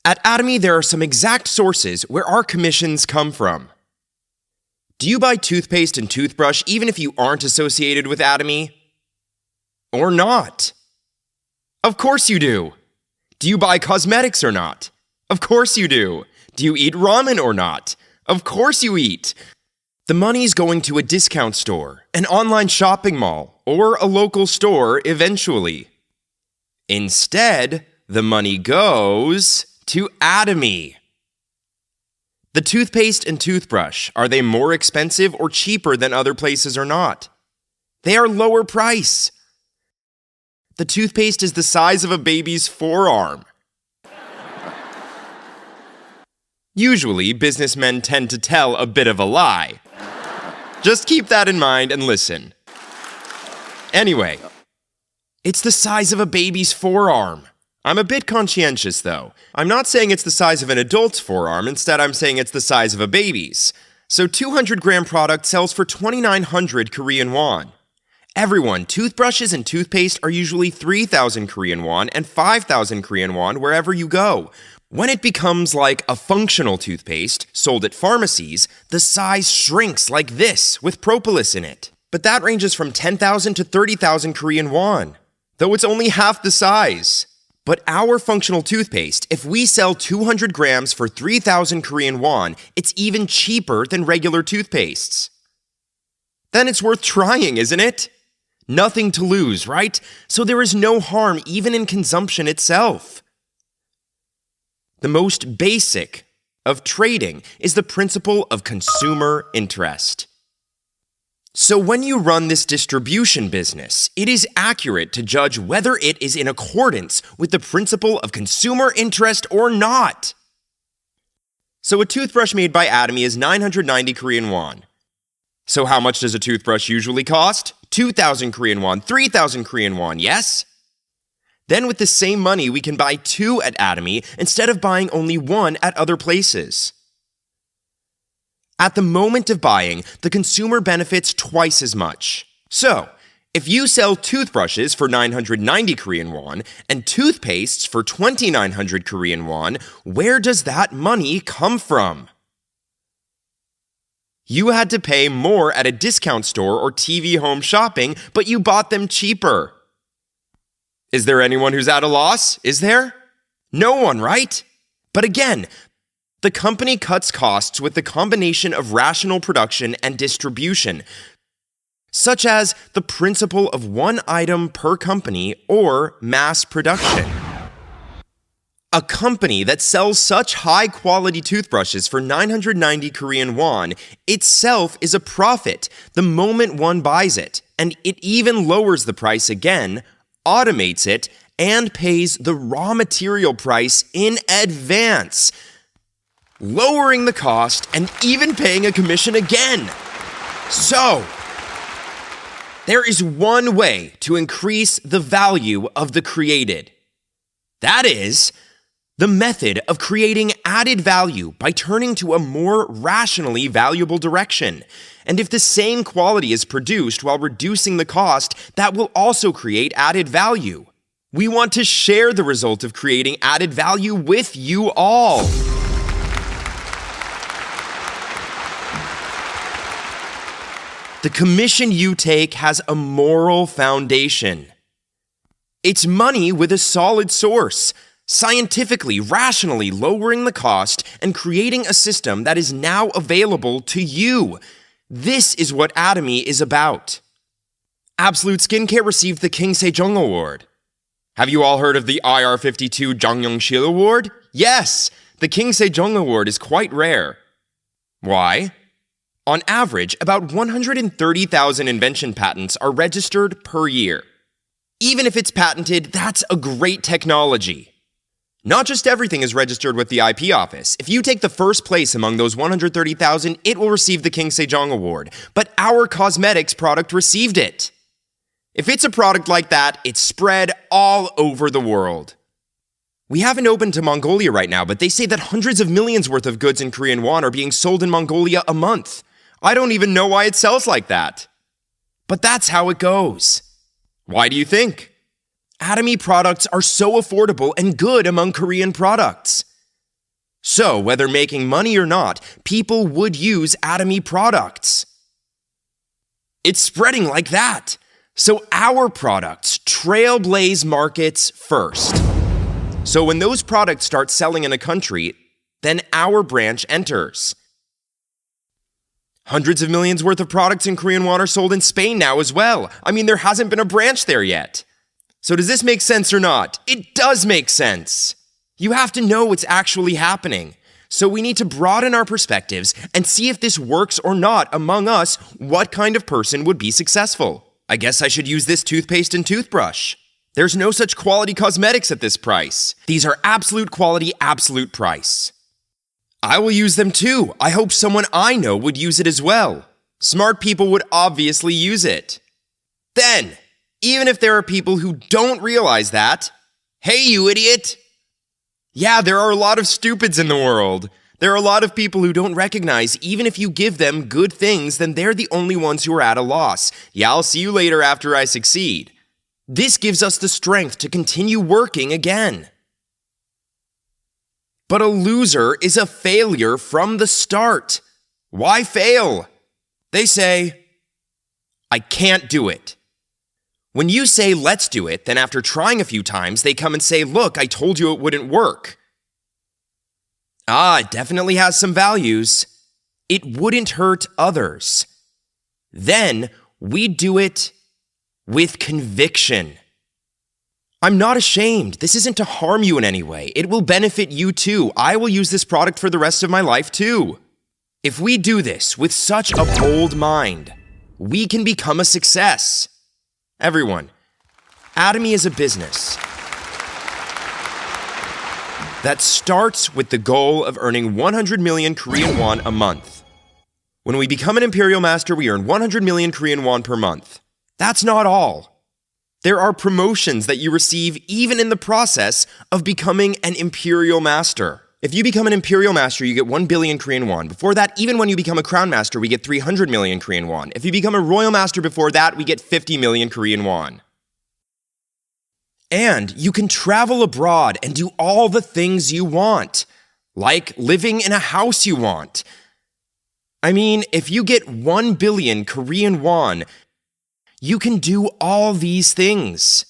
At Atomy, there are some exact sources where our commissions come from. Do you buy toothpaste and toothbrush even if you aren't associated with Atomy? Or not? Of course you do. Do you buy cosmetics or not? Of course you do. Do you eat ramen or not? Of course you eat. The money's going to a discount store, an online shopping mall, or a local store eventually. Instead, the money goes to Atomy. The toothpaste and toothbrush, are they more expensive or cheaper than other places or not? They are lower price. The toothpaste is the size of a baby's forearm. Usually, businessmen tend to tell a bit of a lie. Just keep that in mind and listen. Anyway, it's the size of a baby's forearm. I'm a bit conscientious, though. I'm not saying it's the size of an adult's forearm. Instead, I'm saying it's the size of a baby's. So 200-gram product sells for 2,900 Korean won. Everyone, toothbrushes and toothpaste are usually 3,000 Korean won and 5,000 Korean won wherever you go. When it becomes like a functional toothpaste sold at pharmacies, the size shrinks like this with propolis in it. But that ranges from 10,000 to 30,000 Korean won, though it's only half the size. But our functional toothpaste, if we sell 200 grams for 3,000 Korean won, it's even cheaper than regular toothpastes. Then it's worth trying, isn't it? Nothing to lose, right? So there is no harm even in consumption itself. The most basic of trading is the principle of consumer interest. So when you run this distribution business, it is accurate to judge whether it is in accordance with the principle of consumer interest or not. So a toothbrush made by Atomy is 990 Korean won. So how much does a toothbrush usually cost? 2,000 Korean won, 3,000 Korean won, yes? Then with the same money, we can buy 2 at Atomy instead of buying only 1 at other places. At the moment of buying, the consumer benefits twice as much. So, if you sell toothbrushes for 990 Korean won and toothpastes for 2,900 Korean won, where does that money come from? You had to pay more at a discount store or TV home shopping, but you bought them cheaper. Is there anyone who's at a loss? Is there? No one, right? But again, the company cuts costs with the combination of rational production and distribution, such as the principle of one item per company or mass production. A company that sells such high-quality toothbrushes for 990 Korean won itself is a profit the moment one buys it, and it even lowers the price again, automates it, and pays the raw material price in advance, lowering the cost and even paying a commission again. So, there is one way to increase the value of the created. That is the method of creating added value by turning to a more rationally valuable direction. And if the same quality is produced while reducing the cost, that will also create added value. We want to share the result of creating added value with you all. The commission you take has a moral foundation. It's money with a solid source, scientifically, rationally lowering the cost and creating a system that is now available to you. This is what Atomy is about. Absolute Skincare received the King Sejong Award. Have you all heard of the IR52 Jang Young-shil Award? Yes, the King Sejong Award is quite rare. Why? On average, about 130,000 invention patents are registered per year. Even if it's patented, that's a great technology. Not just everything is registered with the IP office. If you take the first place among those 130,000, it will receive the King Sejong Award. But our cosmetics product received it. If it's a product like that, it's spread all over the world. We haven't opened to Mongolia right now, but they say that hundreds of millions worth of goods in Korean won are being sold in Mongolia a month. I don't even know why it sells like that. But that's how it goes. Why do you think? Atomy products are so affordable and good among Korean products. So, whether making money or not, people would use Atomy products. It's spreading like that. So our products trailblaze markets first. So when those products start selling in a country, then our branch enters. Hundreds of millions worth of products in Korean won are sold in Spain now as well. I mean, there hasn't been a branch there yet. So does this make sense or not? It does make sense. You have to know what's actually happening. So we need to broaden our perspectives and see if this works or not among us. What kind of person would be successful? I guess I should use this toothpaste and toothbrush. There's no such quality cosmetics at this price. These are absolute quality, absolute price. I will use them too. I hope someone I know would use it as well. Smart people would obviously use it. Then, even if there are people who don't realize that, hey, you idiot! Yeah, there are a lot of stupids in the world. There are a lot of people who don't recognize even if you give them good things, then they're the only ones who are at a loss. Yeah, I'll see you later after I succeed. This gives us the strength to continue working again. But a loser is a failure from the start. Why fail? They say, I can't do it. When you say, let's do it, then after trying a few times, they come and say, look, I told you it wouldn't work. It definitely has some values. It wouldn't hurt others. Then we do it with conviction. I'm not ashamed. This isn't to harm you in any way. It will benefit you too. I will use this product for the rest of my life too. If we do this with such a bold mind, we can become a success. Everyone, Atomy is a business that starts with the goal of earning 100 million Korean won a month. When we become an Imperial Master, we earn 100 million Korean won per month. That's not all. There are promotions that you receive even in the process of becoming an Imperial Master. If you become an Imperial Master, you get 1 billion Korean won. Before that, even when you become a Crown Master, we get 300 million Korean won. If you become a Royal Master before that, we get 50 million Korean won. And you can travel abroad and do all the things you want, like living in a house you want. I mean, if you get 1 billion Korean won, you can do all these things.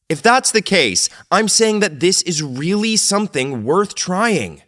If that's the case, I'm saying that this is really something worth trying.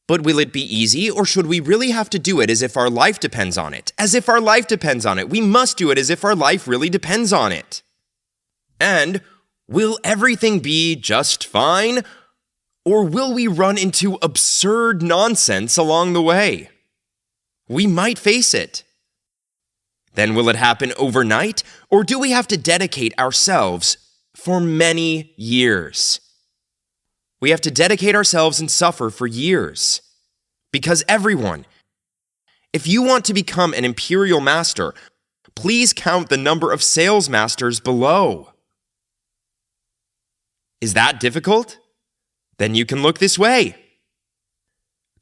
But will it be easy, or should we really have to do it as if our life depends on it? As if our life depends on it. We must do it as if our life really depends on it. And will everything be just fine? Or will we run into absurd nonsense along the way? We might face it. Then will it happen overnight, or do we have to dedicate ourselves for many years? We have to dedicate ourselves and suffer for years. Because everyone, if you want to become an Imperial Master, please count the number of sales masters below. Is that difficult? Then you can look this way.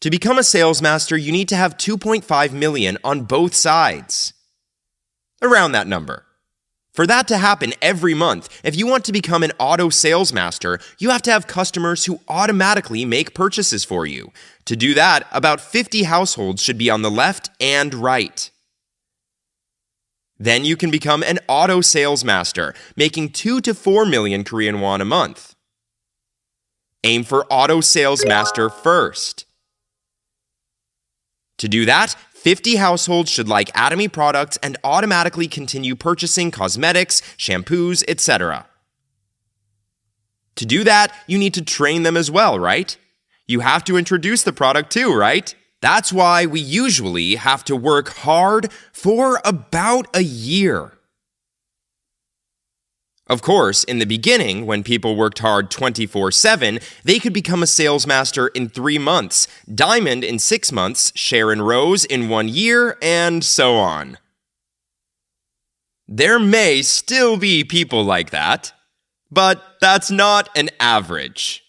To become a sales master, you need to have 2.5 million on both sides. Around that number. For that to happen every month, if you want to become an auto sales master, you have to have customers who automatically make purchases for you. To do that, about 50 households should be on the left and right. Then you can become an auto sales master, making 2 to 4 million Korean won a month. Aim for auto sales master first. To do that, 50 households should like Atomy products and automatically continue purchasing cosmetics, shampoos, etc. To do that, you need to train them as well, right? You have to introduce the product too, right? That's why we usually have to work hard for about a year. Of course, in the beginning, when people worked hard 24/7, they could become a sales master in 3 months, Diamond in 6 months, Sharon Rose in 1 year, and so on. There may still be people like that, but that's not an average.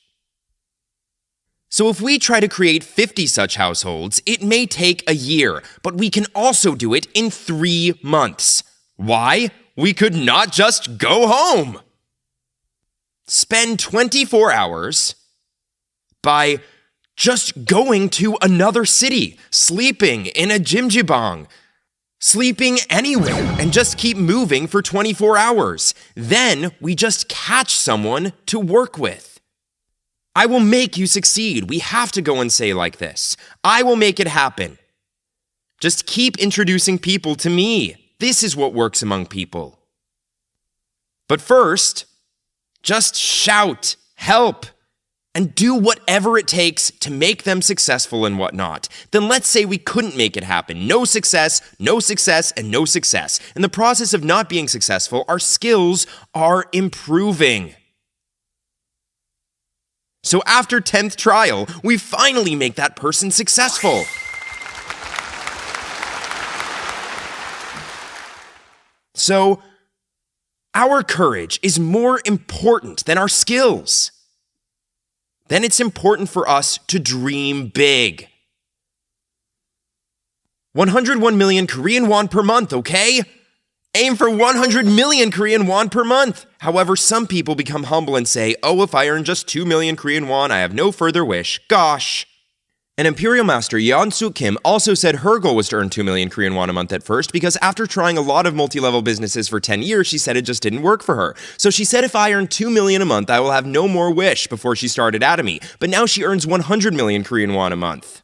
So if we try to create 50 such households, it may take a year, but we can also do it in 3 months. Why? We could not just go home. Spend 24 hours, by just going to another city, sleeping in a jjimjilbang, sleeping anywhere, and just keep moving for 24 hours. Then we just catch someone to work with. I will make you succeed. We have to go and say like this. I will make it happen. Just keep introducing people to me. This is what works among people. But first, just shout, help, and do whatever it takes to make them successful and whatnot. Then let's say we couldn't make it happen. No success, and no success. In the process of not being successful, our skills are improving. So after 10th trial, we finally make that person successful. So, our courage is more important than our skills. Then it's important for us to dream big. 101 million Korean won per month, okay? Aim for 100 million Korean won per month. However, some people become humble and say, oh, if I earn just 2 million Korean won, I have no further wish. Gosh. An Imperial Master, Yeon-Suk Kim, also said her goal was to earn 2 million Korean won a month at first because after trying a lot of multi-level businesses for 10 years, she said it just didn't work for her. So she said if I earn 2 million a month, I will have no more wish before she started Atomy. But now she earns 100 million Korean won a month.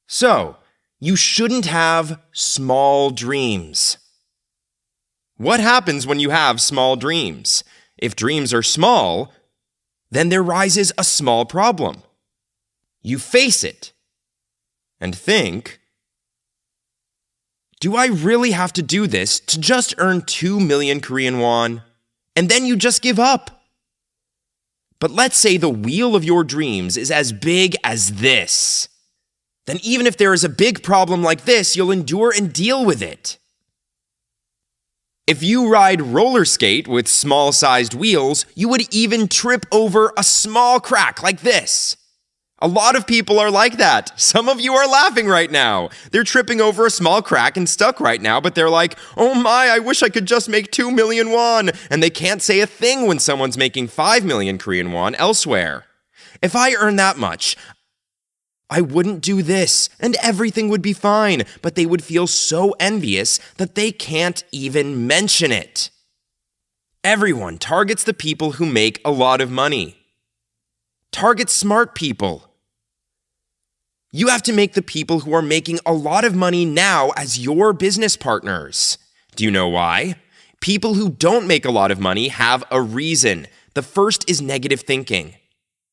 So, you shouldn't have small dreams. What happens when you have small dreams? If dreams are small, then there rises a small problem. You face it and think, do I really have to do this to just earn 2 million Korean won? And then you just give up. But let's say the wheel of your dreams is as big as this. Then even if there is a big problem like this, you'll endure and deal with it. If you ride roller skate with small-sized wheels, you would even trip over a small crack like this. A lot of people are like that. Some of you are laughing right now. They're tripping over a small crack and stuck right now, but they're like, oh my, I wish I could just make 2 million won. And they can't say a thing when someone's making 5 million Korean won elsewhere. If I earn that much, I wouldn't do this and everything would be fine, but they would feel so envious that they can't even mention it. Everyone targets the people who make a lot of money. Target smart people. You have to make the people who are making a lot of money now as your business partners. Do you know why? People who don't make a lot of money have a reason. The first is negative thinking.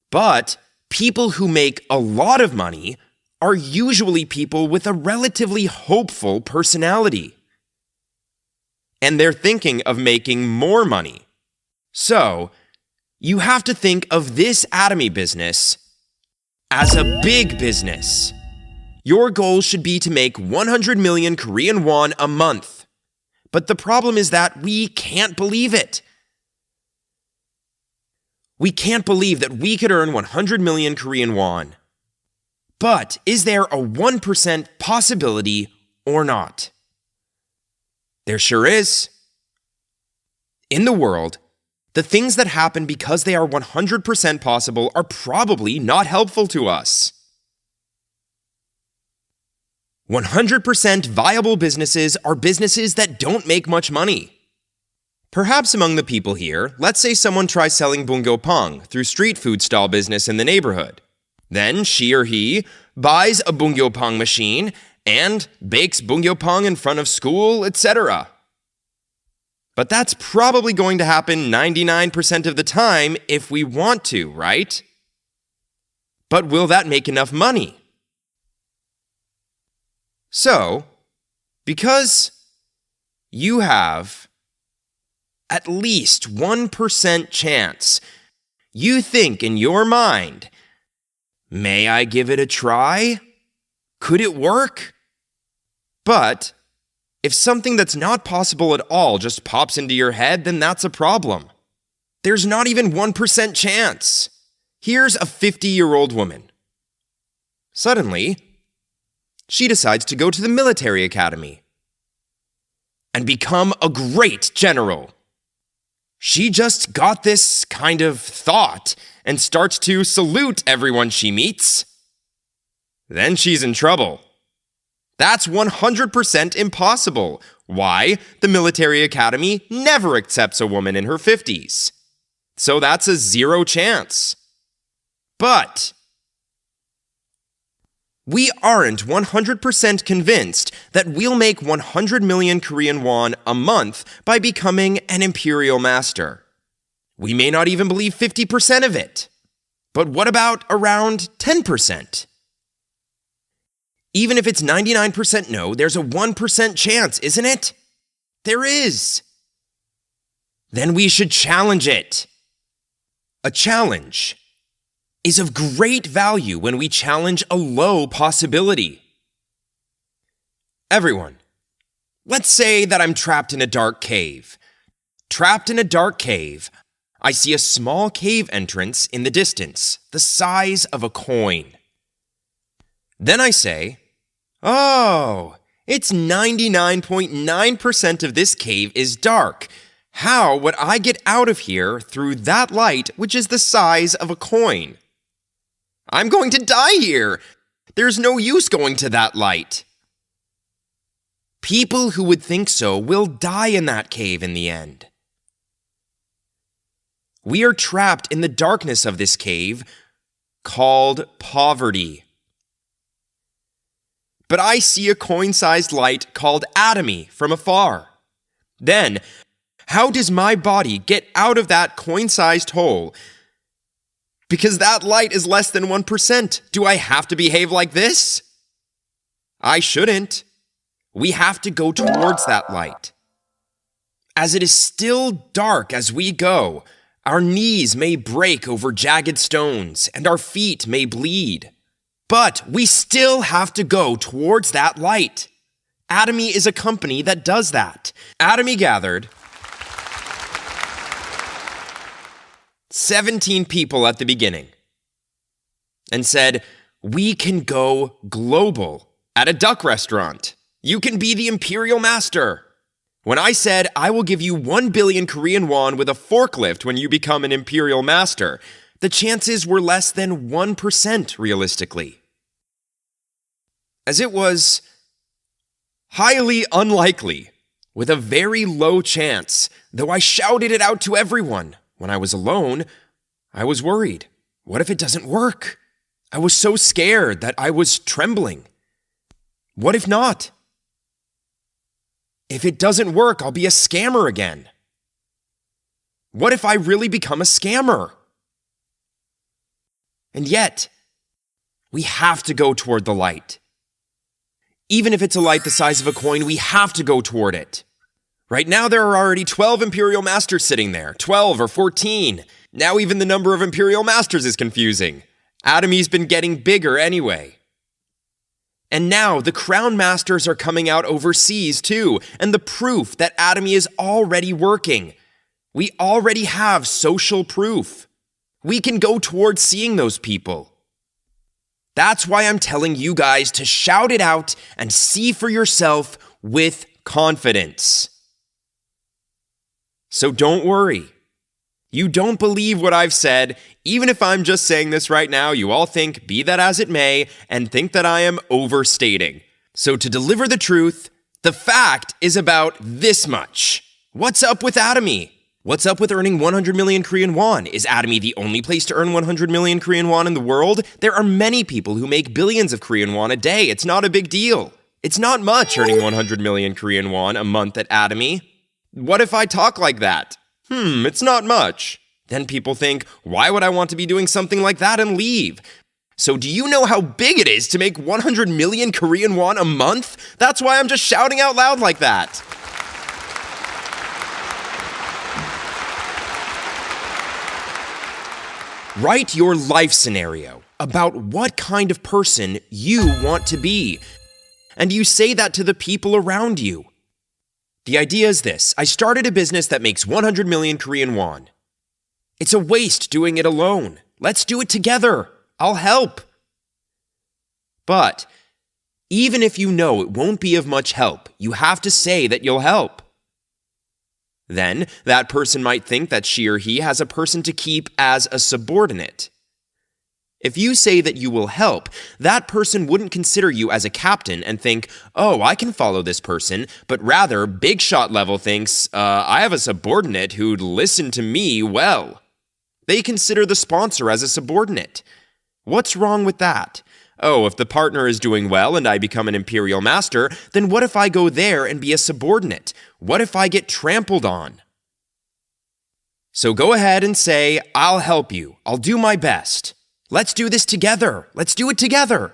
But people who make a lot of money are usually people with a relatively hopeful personality. And they're thinking of making more money. So, you have to think of this Atomy business as a big business. Your goal should be to make 100 million Korean won a month. But the problem is that we can't believe it. We can't believe that we could earn 100 million Korean won. But is there a 1% possibility or not? There sure is. In the world, the things that happen because they are 100% possible are probably not helpful to us. 100% viable businesses are businesses that don't make much money. Perhaps among the people here, let's say someone tries selling bungyopang through street food stall business in the neighborhood. Then she or he buys a bungyopang machine and bakes bungyopang in front of school, etc. But that's probably going to happen 99% of the time if we want to, right? But will that make enough money? So, because you have at least 1% chance, you think in your mind, may I give it a try? Could it work? But if something that's not possible at all just pops into your head, then that's a problem. There's not even 1% chance. Here's a 50-year-old woman. Suddenly, she decides to go to the military academy and become a great general. She just got this kind of thought, and starts to salute everyone she meets, then she's in trouble. That's 100% impossible. Why? The military academy never accepts a woman in her 50s. So that's a 0 chance. But we aren't 100% convinced that we'll make 100 million Korean won a month by becoming an imperial master. We may not even believe 50% of it. But what about around 10%? Even if it's 99% no, there's a 1% chance, isn't it? There is. Then we should challenge it. A challenge is of great value when we challenge a low possibility. Everyone, let's say that I'm trapped in a dark cave. Trapped in a dark cave, I see a small cave entrance in the distance, the size of a coin. Then I say, oh, it's 99.9% of this cave is dark. How would I get out of here through that light, which is the size of a coin? I'm going to die here. There's no use going to that light. People who would think so will die in that cave in the end. We are trapped in the darkness of this cave called poverty. But I see a coin-sized light called Atomy from afar. Then, how does my body get out of that coin-sized hole? Because that light is less than 1%. Do I have to behave like this? I shouldn't. We have to go towards that light. As it is still dark as we go, our knees may break over jagged stones and our feet may bleed. But we still have to go towards that light. Atomy is a company that does that. Atomy gathered 17 people at the beginning and said, we can go global at a duck restaurant. You can be the imperial master. When I said, I will give you 1 billion Korean won with a forklift when you become an imperial master, the chances were less than 1% realistically. As it was highly unlikely, with a very low chance, though I shouted it out to everyone. When I was alone, I was worried. What if it doesn't work? I was so scared that I was trembling. What if not? If it doesn't work, I'll be a scammer again. What if I really become a scammer? And yet, we have to go toward the light. Even if it's a light the size of a coin, we have to go toward it. Right now, there are already 12 Imperial Masters sitting there, 12 or 14. Now even the number of Imperial Masters is confusing. Atomy's been getting bigger anyway. And now the Crown Masters are coming out overseas too, and the proof that Atomy is already working. We already have social proof. We can go towards seeing those people. That's why I'm telling you guys to shout it out and see for yourself with confidence. So don't worry. You don't believe what I've said. Even if I'm just saying this right now, you all think, be that as it may, and think that I am overstating. So to deliver the truth, the fact is about this much. What's up with Atomy? What's up with earning 100 million Korean won? Is Atomy the only place to earn 100 million Korean won in the world? There are many people who make billions of Korean won a day. It's not a big deal. It's not much earning 100 million Korean won a month at Atomy. What if I talk like that? It's not much. Then people think, why would I want to be doing something like that and leave? So do you know how big it is to make 100 million Korean won a month? That's why I'm just shouting out loud like that. Write your life scenario about what kind of person you want to be. And you say that to the people around you. The idea is this. I started a business that makes 100 million Korean won. It's a waste doing it alone. Let's do it together. I'll help. But even if you know it won't be of much help, you have to say that you'll help. Then, that person might think that she or he has a person to keep as a subordinate. If you say that you will help, that person wouldn't consider you as a captain and think, oh, I can follow this person, but rather, big shot level thinks, I have a subordinate who'd listen to me well. They consider the sponsor as a subordinate. What's wrong with that? Oh, if the partner is doing well and I become an imperial master, then what if I go there and be a subordinate? What if I get trampled on? So go ahead and say, I'll help you. I'll do my best. Let's do this together. Let's do it together.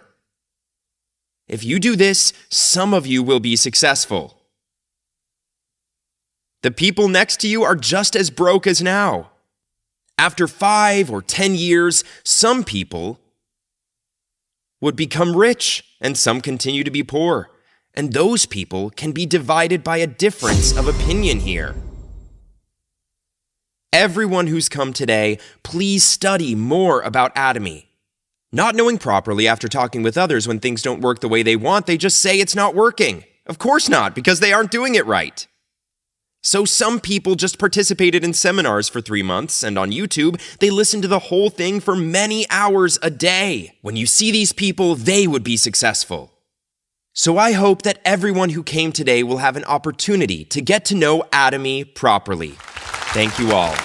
If you do this, some of you will be successful. The people next to you are just as broke as now. After 5 or 10 years, some people would become rich and some continue to be poor. And those people can be divided by a difference of opinion here. Everyone who's come today, please study more about Atomy. Not knowing properly after talking with others when things don't work the way they want, they just say it's not working. Of course not, because they aren't doing it right. So some people just participated in seminars for 3 months, and on YouTube, they listened to the whole thing for many hours a day. When you see these people, they would be successful. So I hope that everyone who came today will have an opportunity to get to know Atomy properly. Thank you all.